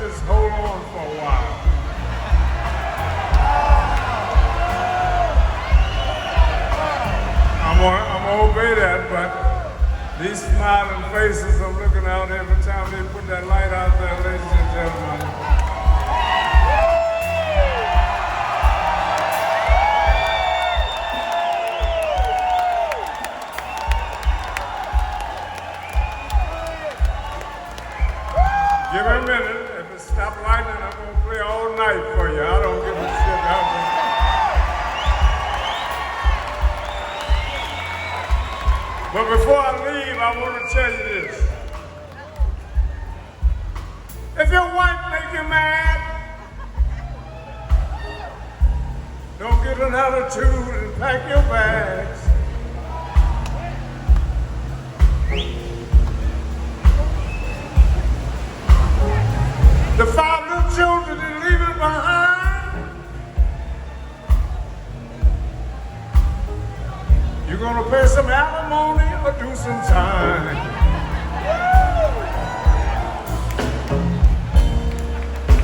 just hold on for a while. I'm gonna obey that, but these smiling faces I'm looking out every time they put that light out there, ladies and gentlemen. Give me a minute. If it stop lightning, I'm gonna play all night for you. I don't give a shit. But before I leave, I want to tell you this. If your wife make you mad, don't get an attitude and pack your bags. The 5 little children and leave it behind. You're gonna pay some alimony or do some time.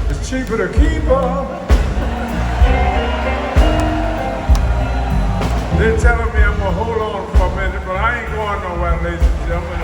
It's cheaper to keep her. They're telling me I'm gonna hold on for a minute, but I ain't going nowhere, ladies and gentlemen.